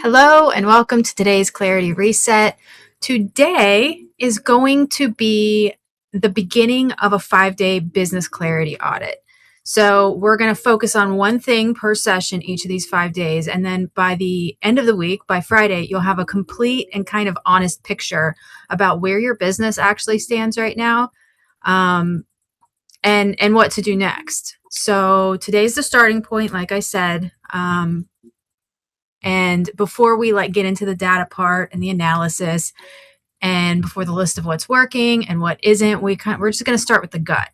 Hello and welcome to today's Clarity Reset. Today is going to be the beginning of a 5-day business clarity audit. So we're going to focus on one thing per session each of these 5 days. And then by the end of the week, by Friday, you'll have a complete and kind of honest picture about where your business actually stands right now and what to do next. So today's the starting point, like I said. And before we get into the data part and the analysis and before the list of what's working and what isn't, we're just going to start with the gut.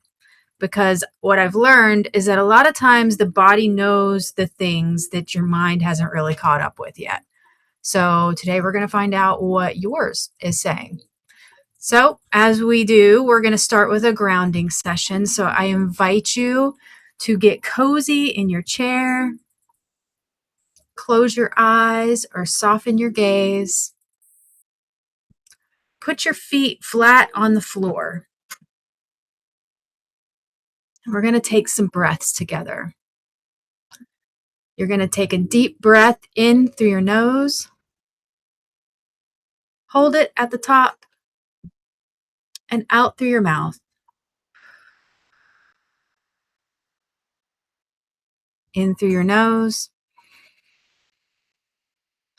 Because what I've learned is that a lot of times the body knows the things that your mind hasn't really caught up with yet. So today we're going to find out what yours is saying. So as we do, we're going to start with a grounding session. So I invite you to get cozy in your chair. Close your eyes or soften your gaze. Put your feet flat on the floor. And we're going to take some breaths together. You're going to take a deep breath in through your nose. Hold it at the top and out through your mouth. In through your nose.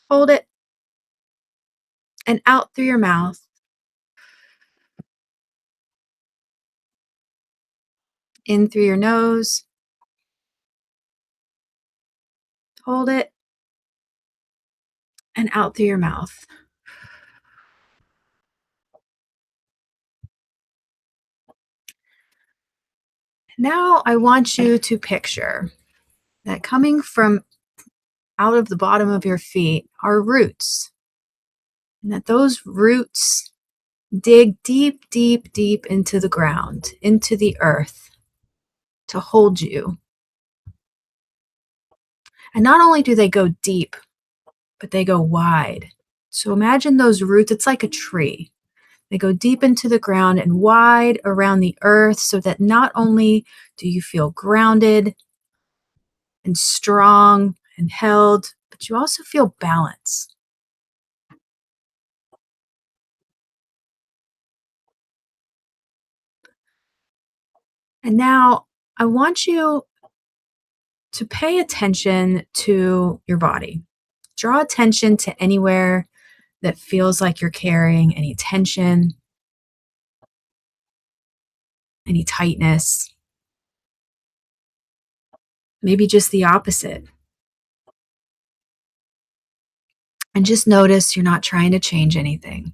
Hold it and out through your mouth. In through your nose. Hold it and out through your mouth. Now I want you to picture that coming from out of the bottom of your feet are roots, and that those roots dig deep, deep, deep into the ground, into the earth to hold you. And not only do they go deep, but they go wide. So imagine those roots, it's like a tree. They go deep into the ground and wide around the earth so that not only do you feel grounded and strong and held, but you also feel balanced. And now I want you to pay attention to your body. Draw attention to anywhere that feels like you're carrying any tension, any tightness, maybe just the opposite. And just notice you're not trying to change anything.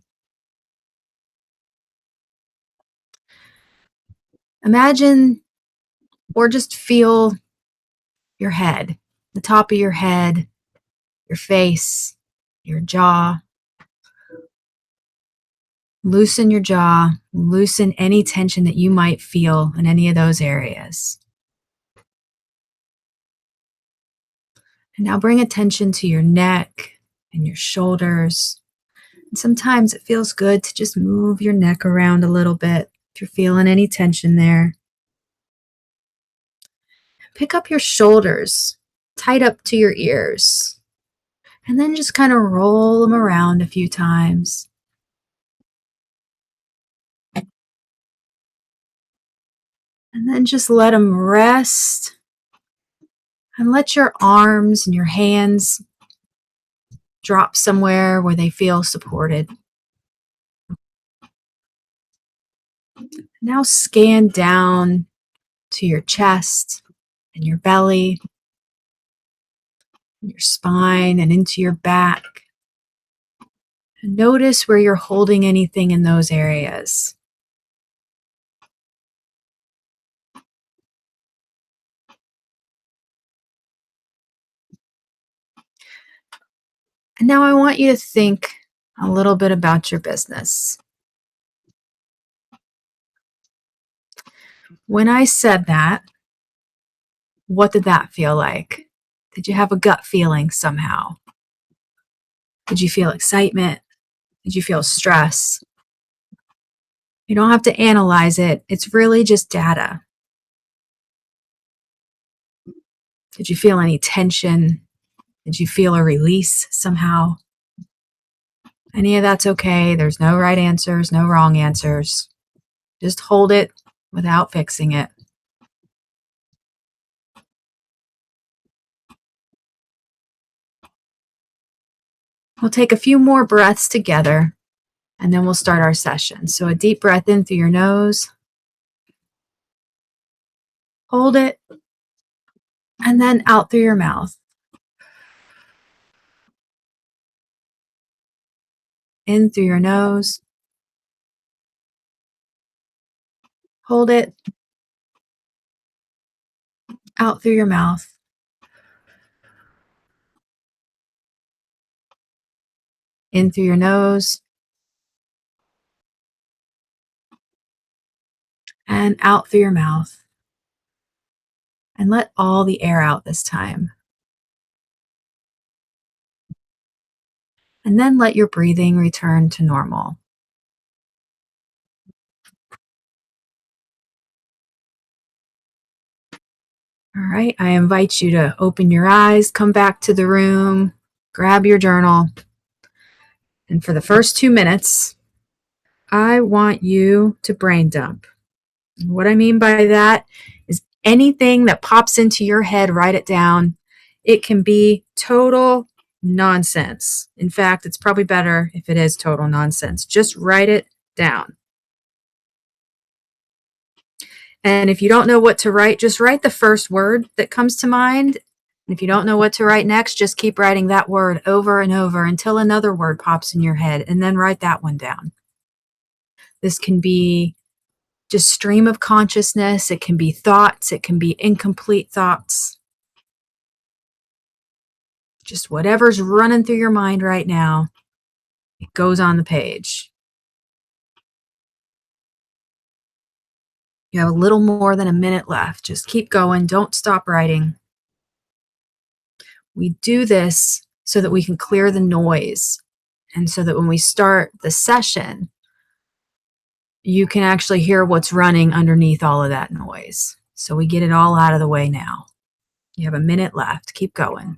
Imagine or just feel your head, the top of your head, your face, your jaw. Loosen your jaw, loosen any tension that you might feel in any of those areas. And now bring attention to your neck and your shoulders. And sometimes it feels good to just move your neck around a little bit if you're feeling any tension there. Pick up your shoulders, tight up to your ears, and then just kind of roll them around a few times. And then just let them rest. And let your arms and your hands drop somewhere where they feel supported. Now scan down to your chest and your belly, and your spine and into your back. And notice where you're holding anything in those areas. And now I want you to think a little bit about your business. When I said that, what did that feel like? Did you have a gut feeling somehow? Did you feel excitement? Did you feel stress? You don't have to analyze it. It's really just data. Did you feel any tension, Did you feel a release somehow? Any of that's okay. There's no right answers, no wrong answers. Just hold it without fixing it. We'll take a few more breaths together, and then we'll start our session. So a deep breath in through your nose. Hold it, and then out through your mouth. In through your nose. Hold it. Out through your mouth. In through your nose. And out through your mouth. And let all the air out this time. And then let your breathing return to normal. All right, I invite you to open your eyes, come back to the room, grab your journal. And for the first 2 minutes, I want you to brain dump. What I mean by that is anything that pops into your head, write it down. It can be total nonsense. In fact, it's probably better if it is total nonsense. Just write it down. And if you don't know what to write, just write the first word that comes to mind. And if you don't know what to write next, just keep writing that word over and over until another word pops in your head, and then write that one down. This can be just stream of consciousness. It can be thoughts. It can be incomplete thoughts. Just whatever's running through your mind right now, it goes on the page. You have a little more than a minute left. Just keep going. Don't stop writing. We do this so that we can clear the noise, and so that when we start the session, you can actually hear what's running underneath all of that noise. So we get it all out of the way now. You have a minute left. Keep going.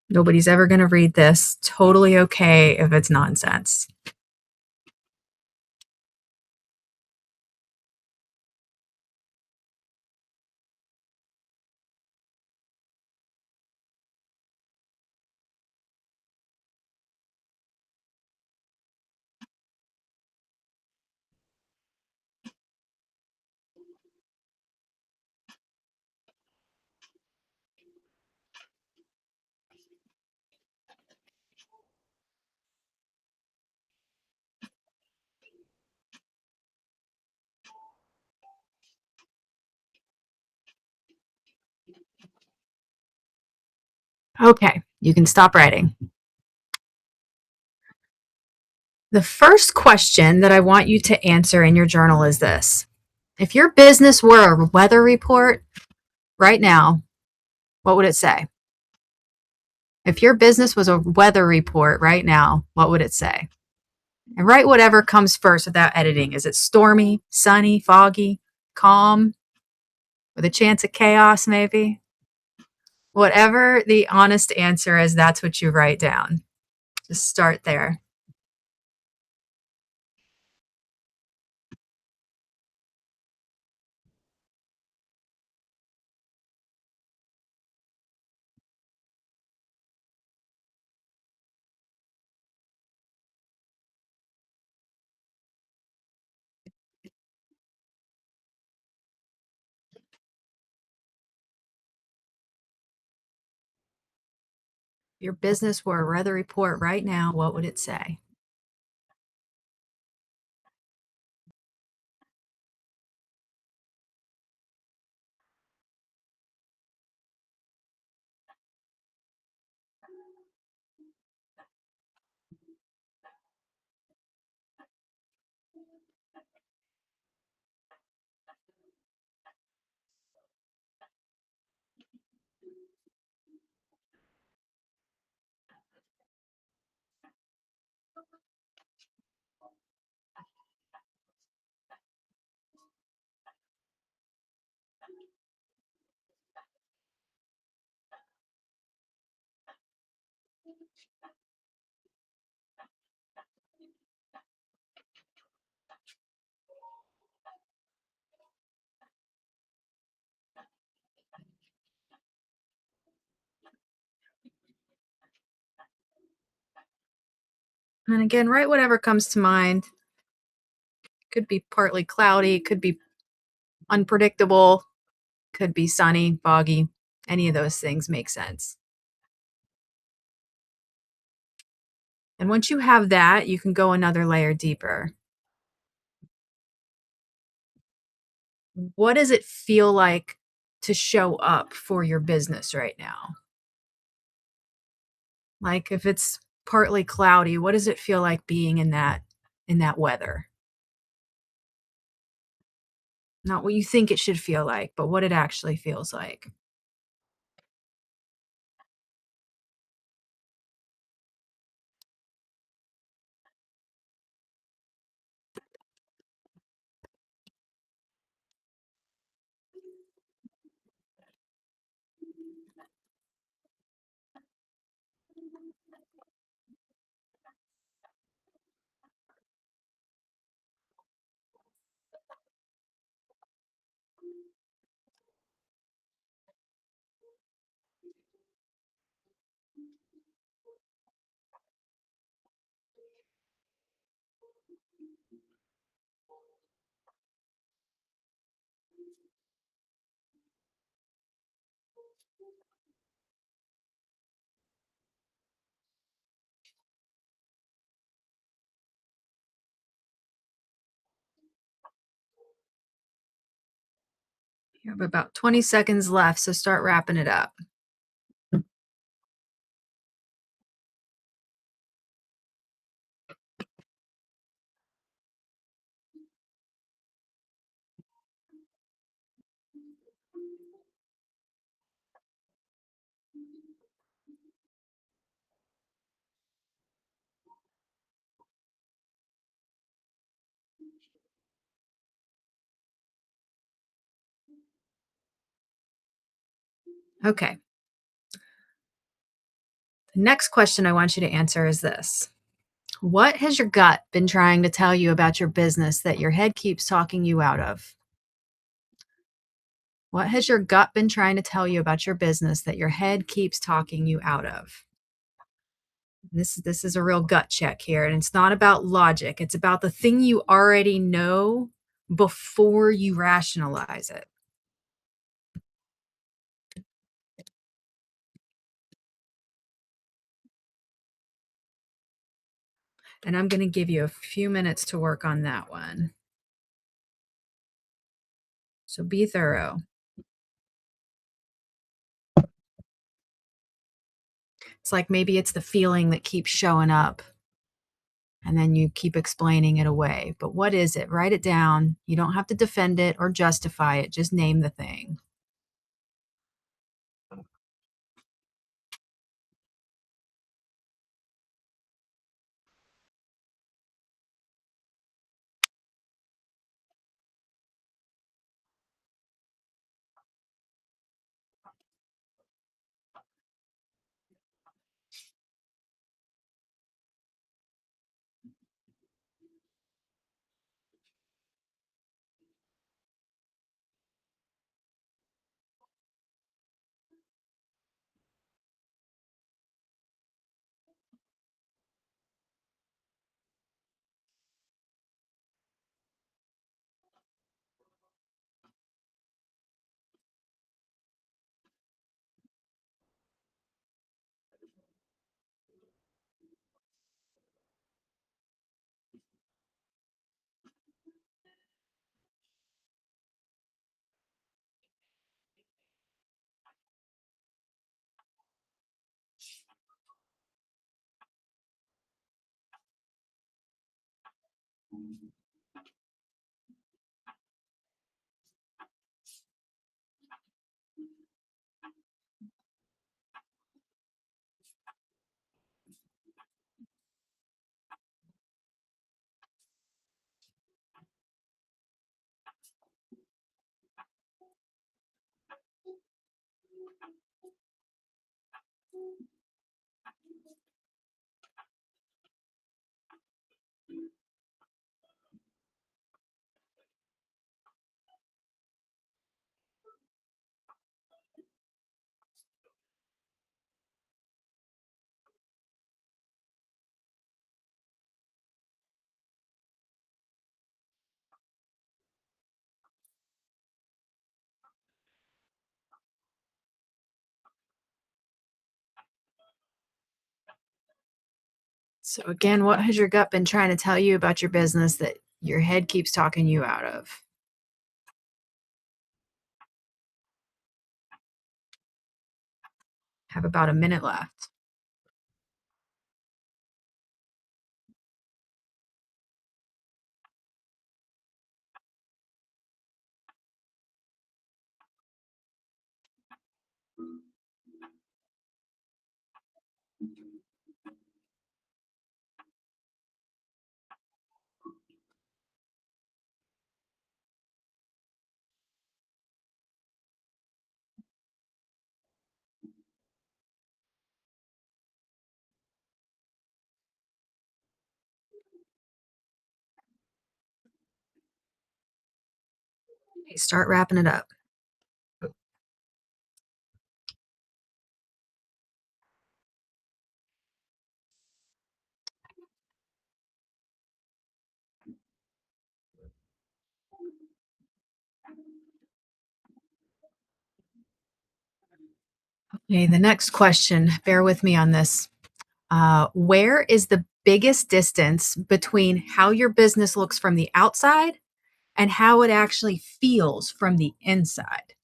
Nobody's ever going to read this. Totally okay if it's nonsense. Okay, you can stop writing. The first question that I want you to answer in your journal is this. If your business were a weather report right now, what would it say? If your business was a weather report right now, what would it say? And write whatever comes first without editing. Is it stormy, sunny, foggy, calm, with a chance of chaos maybe? Whatever the honest answer is, that's what you write down. Just start there. If your business were a weather report right now, what would it say? And again, write whatever comes to mind. Could be partly cloudy, could be unpredictable, could be sunny, foggy. Any of those things make sense. And once you have that, you can go another layer deeper. What does it feel like to show up for your business right now? Like if it's partly cloudy, what does it feel like being in that weather? Not what you think it should feel like, but what it actually feels like. You have about 20 seconds left, so start wrapping it up. Okay. The next question I want you to answer is this. What has your gut been trying to tell you about your business that your head keeps talking you out of? What has your gut been trying to tell you about your business that your head keeps talking you out of? This is a real gut check here, and it's not about logic. It's about the thing you already know before you rationalize it. And I'm going to give you a few minutes to work on that one. So be thorough. It's like maybe it's the feeling that keeps showing up and then you keep explaining it away. But what is it? Write it down. You don't have to defend it or justify it. Just name the thing. So, again, what has your gut been trying to tell you about your business that your head keeps talking you out of? Have about a minute left. Okay, start wrapping it up. Okay, the next question, bear with me on this. Where is the biggest distance between how your business looks from the outside and how it actually feels from the inside?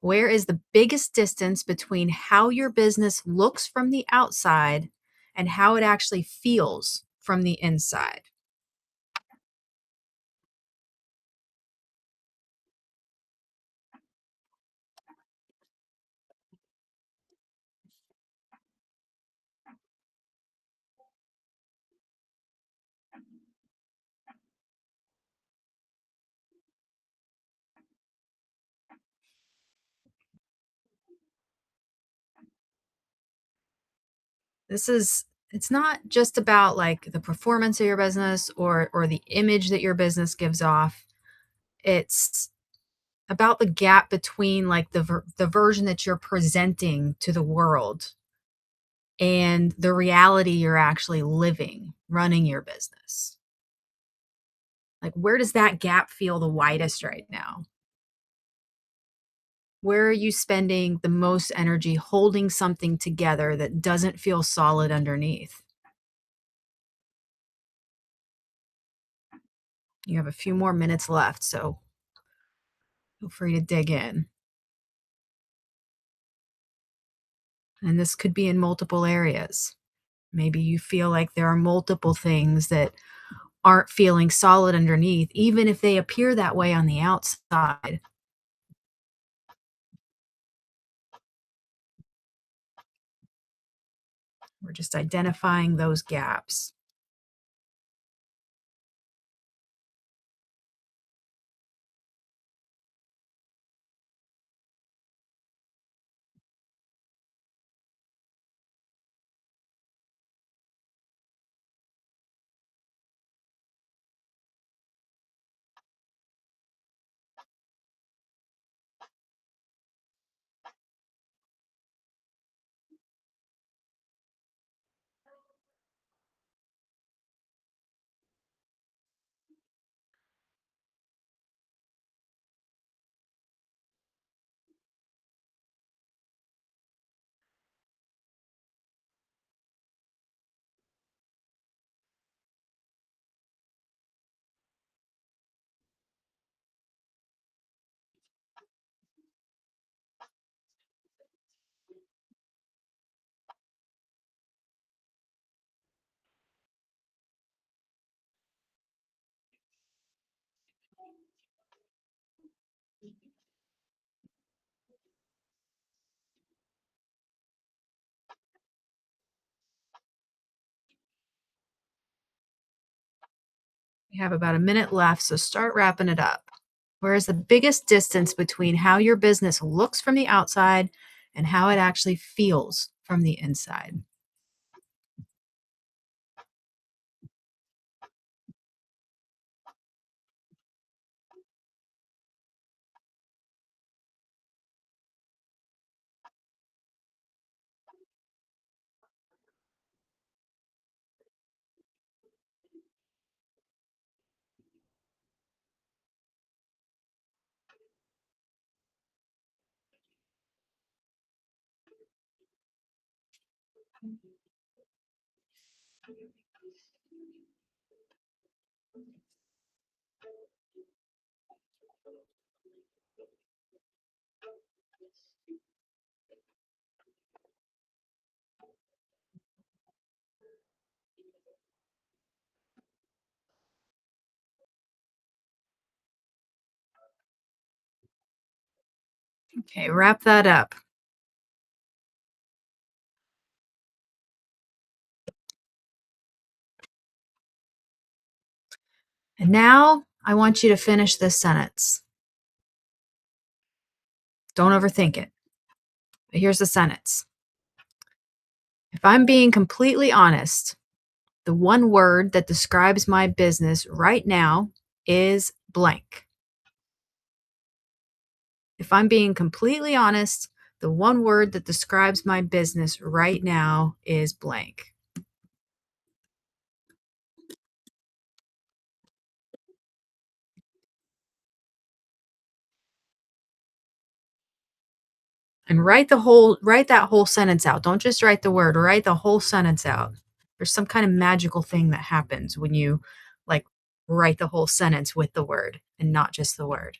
Where is the biggest distance between how your business looks from the outside and how it actually feels from the inside? This is it's not just about like the performance of your business or the image that your business gives off. It's about the gap between like the version that you're presenting to the world and the reality you're actually living running your business. Like where does that gap feel the widest right now? Where are you spending the most energy holding something together that doesn't feel solid underneath? You have a few more minutes left, so feel free to dig in. And this could be in multiple areas. Maybe you feel like there are multiple things that aren't feeling solid underneath, even if they appear that way on the outside. We're just identifying those gaps. We have about a minute left, so start wrapping it up. Where is the biggest distance between how your business looks from the outside and how it actually feels from the inside? Okay, wrap that up. And now I want you to finish this sentence. Don't overthink it. But here's the sentence. If I'm being completely honest, the one word that describes my business right now is blank. If I'm being completely honest, the one word that describes my business right now is blank. And write that whole sentence out. Don't just write the word, write the whole sentence out. There's some kind of magical thing that happens when you like write the whole sentence with the word and not just the word.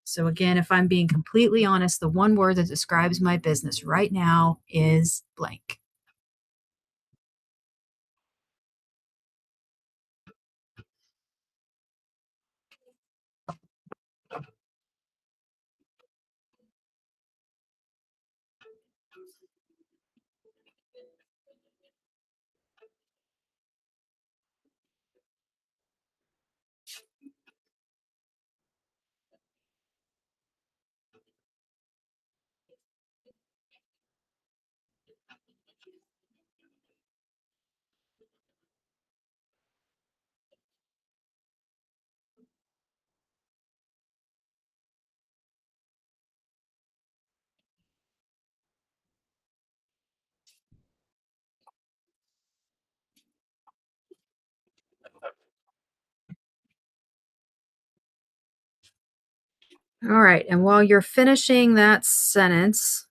So again, if I'm being completely honest, the one word that describes my business right now is blank. All right. And while you're finishing that sentence,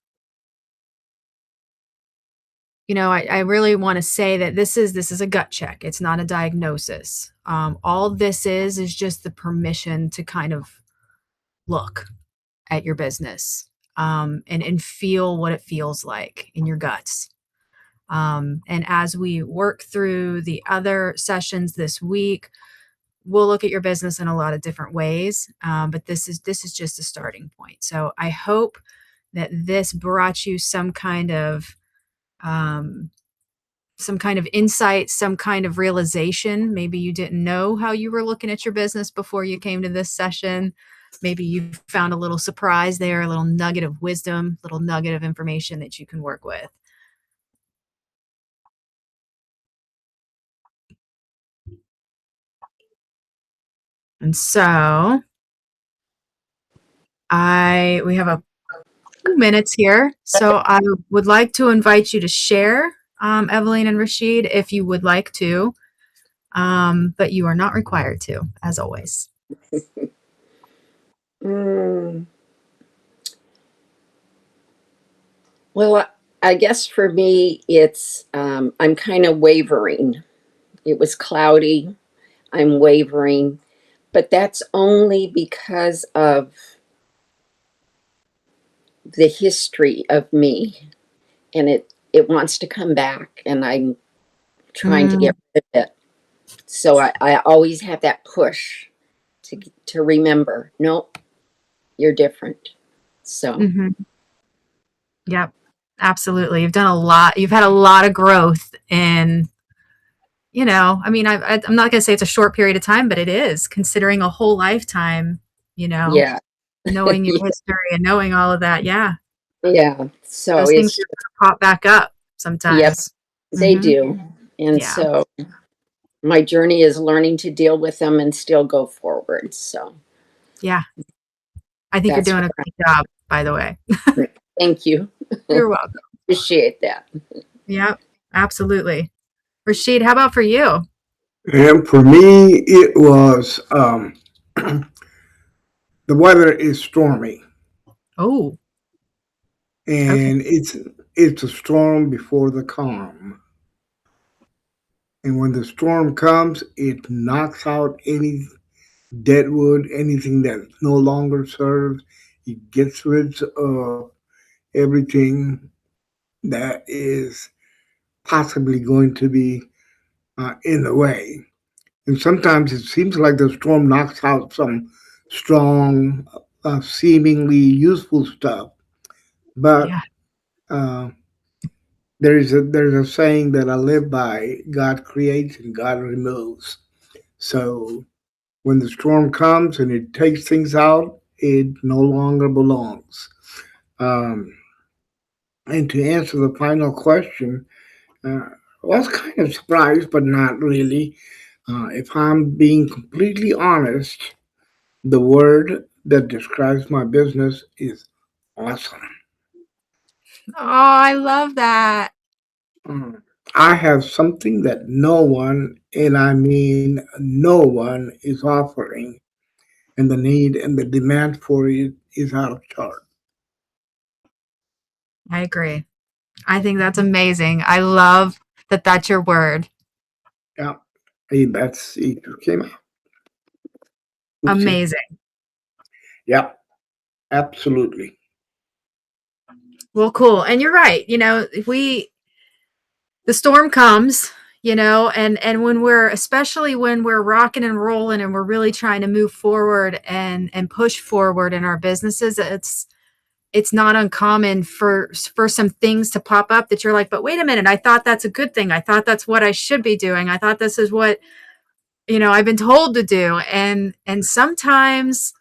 I really want to say that this is a gut check. It's not a diagnosis. All this is just the permission to kind of look at your business, and feel what it feels like in your guts. And as we work through the other sessions this week, we'll look at your business in a lot of different ways. But this is just a starting point. So I hope that this brought you um, some kind of insight, some kind of realization. Maybe you didn't know how you were looking at your business before you came to this session. Maybe you found a little surprise there, a little nugget of wisdom, little nugget of information that you can work with. And so we have a few minutes here. So I would like to invite you to share, Evelyn and Rashid, if you would like to, but you are not required to, as always. Well, I guess for me, it's I'm kind of wavering. It was cloudy. I'm wavering, but that's only because of the history of me, and it wants to come back, and I'm trying to get rid of it. So I always have that push to remember, nope, you're different. So Mm-hmm. Yep, absolutely. You've done a lot. You've had a lot of growth in, I mean, I'm not going to say it's a short period of time, but it is, considering a whole lifetime, yeah, knowing your history and knowing all of that. Yeah. yeah. So Those things it's are going to pop back up yep, sometimes. they Mm-hmm. do, and Yeah. so my journey is learning to deal with them and still go forward. So Yeah. I think you're that's doing a where great job, by the way. thank you. You're welcome. Appreciate that. Yep. Absolutely. Rashid, how about for you? And for me, it was the weather is stormy, Oh, okay. and it's a storm before the calm. And when the storm comes, it knocks out any dead wood, anything that no longer serves. It gets rid of everything that is possibly going to be in the way. And sometimes it seems like the storm knocks out some strong, seemingly useful stuff. But Yeah. uh, there's a saying that I live by: God creates and God removes. So when the storm comes and it takes things out, it no longer belongs. Um, and to answer the final question, I was kind of surprised, but not really. If I'm being completely honest, the word that describes my business is awesome. Oh, I love that. Mm. I have something that no one, and I mean no one, is offering, and the need and the demand for it is out of chart. I agree. I think that's amazing. I love that that's your word. Yeah, hey, that's it. Came out. Oopsie. Amazing. Yeah, absolutely. Well, cool. And you're right. If the storm comes, and when especially when we're rocking and rolling and we're really trying to move forward and push forward in our businesses, it's not uncommon for some things to pop up that you're like, but wait a minute, I thought that's a good thing. I thought that's what I should be doing. I thought this is what, I've been told to do. And sometimes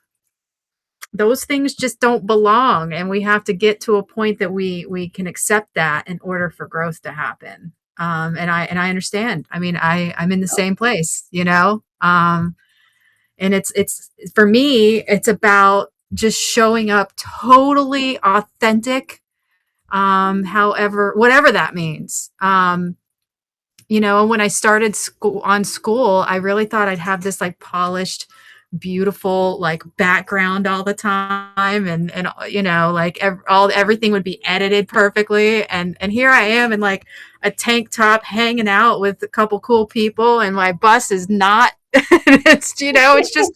those things just don't belong, and we have to get to a point that we can accept that in order for growth to happen. And I understand. I mean, I'm in the same place, and it's for me, it's about just showing up totally authentic, however, whatever that means. When I started Skool, I really thought I'd have this like polished, beautiful like background all the time, and like everything would be edited perfectly, and here I am in like a tank top hanging out with a couple cool people, and my bus is not. It's just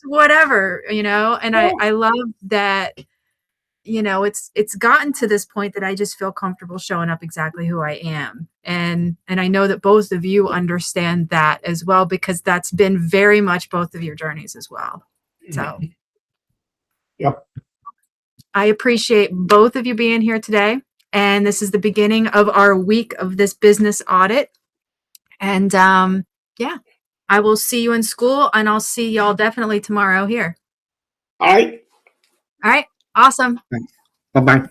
whatever, and I love that. It's gotten to this point that I just feel comfortable showing up exactly who I am. And I know that both of you understand that as well, because that's been very much both of your journeys as well. So Yep. I appreciate both of you being here today. And this is the beginning of our week of this business audit. And yeah, I will see you in Skool, and I'll see y'all definitely tomorrow here. All right. All right. Awesome. Bye bye.